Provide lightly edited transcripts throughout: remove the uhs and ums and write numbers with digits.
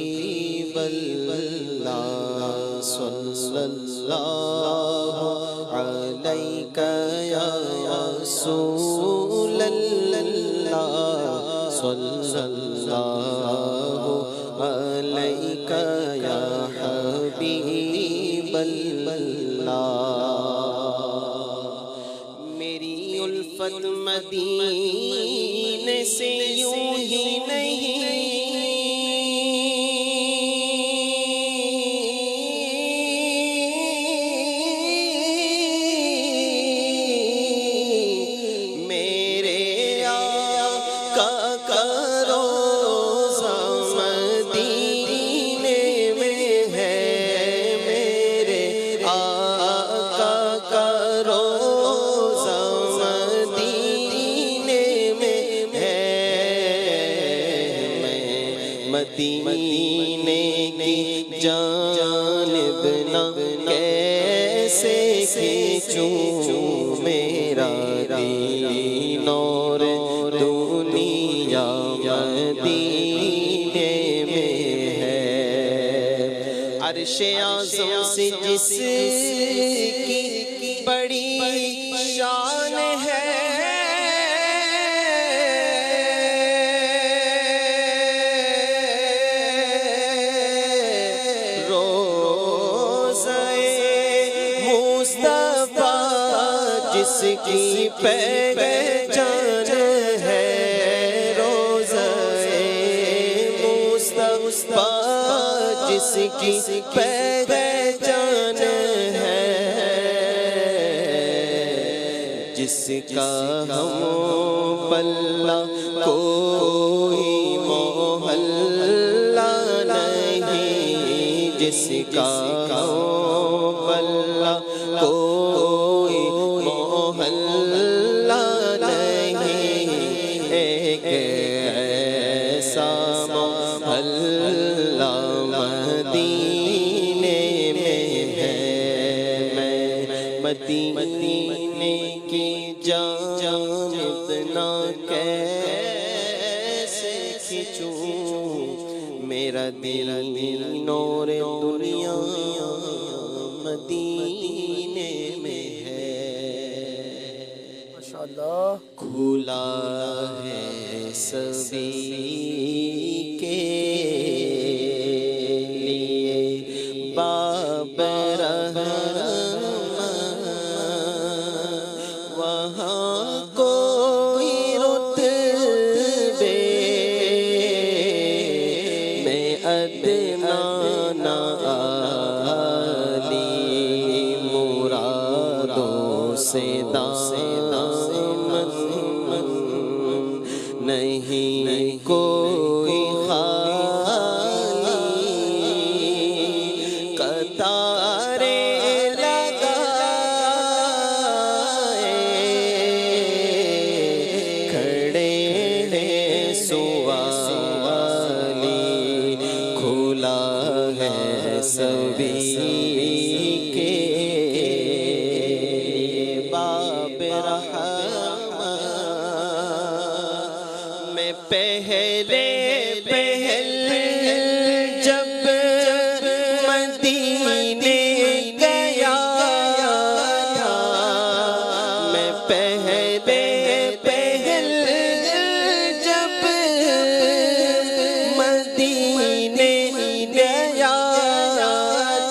حبیب اللہ صلی اللہ علیک یا رسول اللہ صلی اللہ علیک یا حبیب اللہ میری الفت مدینے سے یوں ہی نہیں مدینے کی جانب نہ کیسے کھینچوں میرا دین اور دنیا مدینے میں ہے عرش اعظم سے جس کی بڑی شان ہے جس کی پہچان ہے روضہ مصطفیٰ جس کی پہچان ہے جس کا ہم پلہ کوئی محلہ نہیں جس کا ہم پلہ کوئی محلہ نہیں ایک ایسا محلہ مدینے میں ہے میں مدینے کی جانب نہ کیسے کھینچوں میرا دل نور دنیا مدینے میں ہے کھلا ہے سبھی کے لیے باب رحمت وہاں کوئی رتبے میں ادنا نہ عالی مرادوں سے نہیں کوئی خالی قطاریں لگائے کھڑے ہیں سوالی کھلا ہے سبھی کے باب رحمت پہلے جب مدینے گیا تھا میں پہلے جب مدینے گیا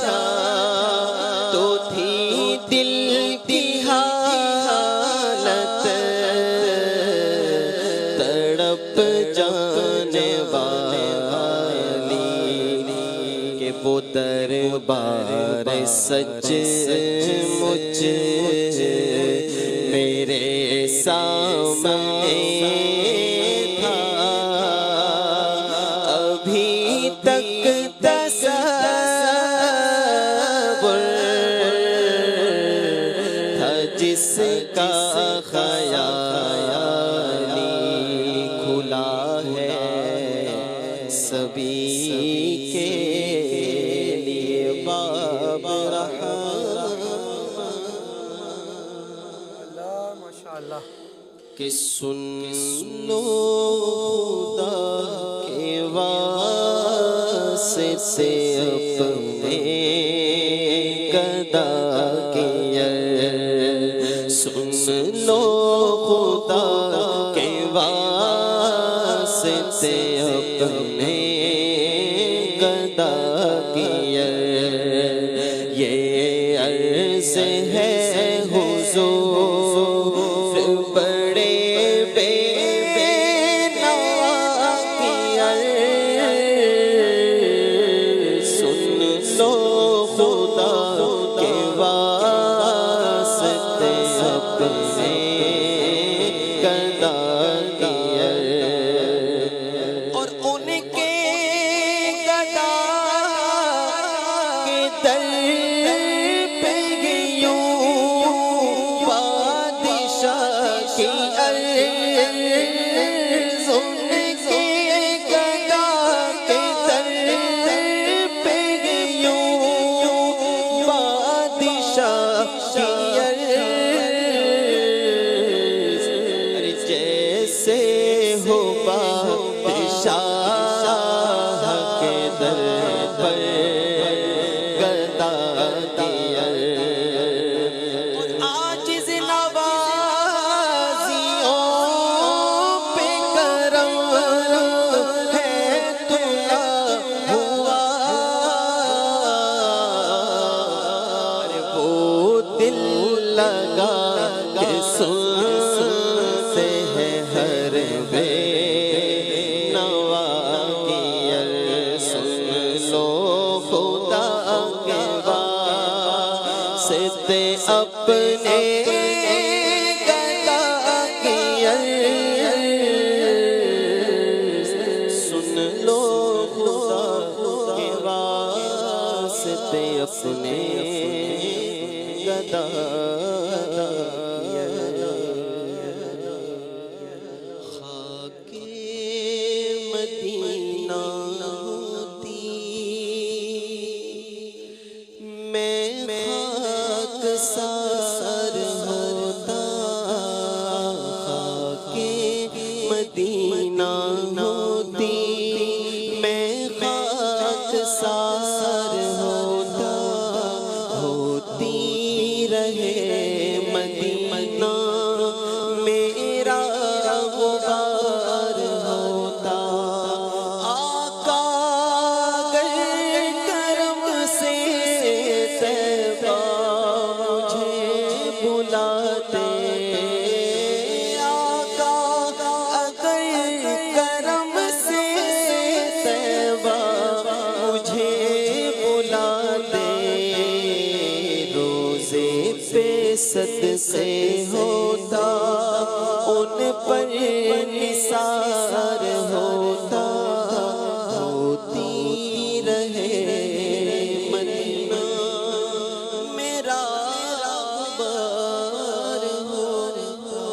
تھا تو تھی دل کی حالت تڑپ جانے والی کہ وہ دربار سچ مجھ میرے سامنے تھا ابھی تک تصور تھا جس کا خیالی کھلا ہے سبھی کے لیے باب رحمت کہ سن لو خدا کے واسطے سے اپنے گدا کیا سن لو خدا کے واسطے اپنے گدا کیا یہ عرض ہے حضور بڑے بے نوا کی سن لو خدا کے واسطے اپنے گدا کیا اور ان کے گدا کے در پہ یوں بادشاہ کی عرض ان کے گدا کے در پہ یوں بادشاہ کی عرض جیسے ہو بادشاہ کے در پر گدا دیا عاجز نوازیوں پہ کرم ہے تمہارا ہوا وہ دل لگا کہ سنتے ہیں ہر بے نوا کی سن لو خدا کے واسطے اپنے گدا کی سن لو خدا کے واسطے اپنے گدا خاک مدینہ ہوتی میں خاک سار ہوتا خاک مدینہ ہوتی میں خاک سار ہوتا ہوتی رہے مدینہ میرا غبار ہوتا آقا اگر کرم سے طیبہ مجھے بلاتے آقا اگر کرم سے طیبہ مجھے بلاتے روزے پہ صدقے ہوتا ان پر نثار ہوتا ہوتی رہے مدینہ میرا غبار ہوتا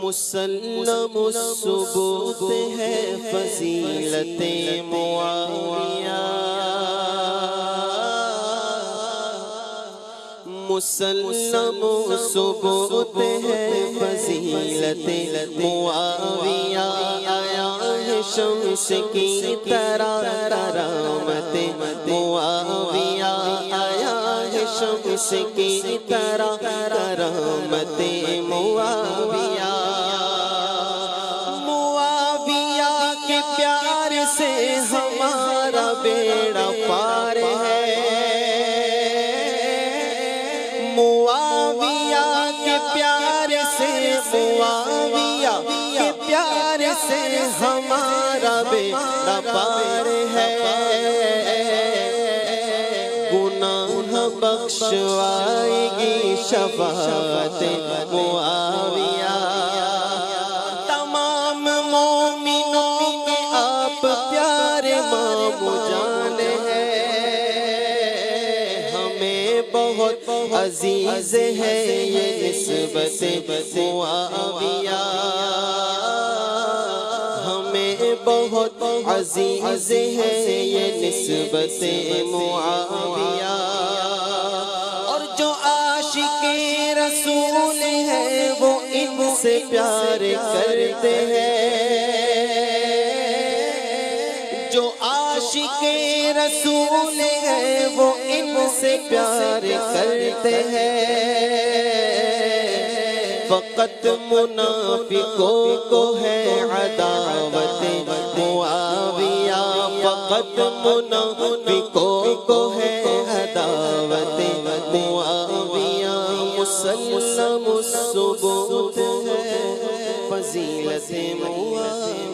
مسلم الثبوت ہے فضیلت معاویہ مسلم ثبوت ہے فضیلت معاویہ آیا ہے شمس کی طرح کرامت معاویہ آیا ہے شمس کی طرح کرامت معاویہ معاویہ کے پیار سے ہمارا بیڑا پار ہے معاویہ کے پیار سے معاویہ کے پیار سے ہمارا بیڑا پار ہے گناہ بخشوائے گی شفاعت معاویہ تمام مومنوں کے آپ پیارے مامو جان ہیں ہمیں بہت عزیز ہے یہ نسبت معاویہ ہمیں بہت عزیز ہے یہ نسبت معاویہ اور جو عاشق رسول ہے وہ ان سے پیار کرتے ہیں جو رسول ہیں وہ ان سے پیار کرتے ہیں، فقط منافقوں کو ہے عداوت معاویہ، فقط منافقوں کو ہے عداوت معاویہ، مسلم الثبوت ہے فضیلت معاویہ۔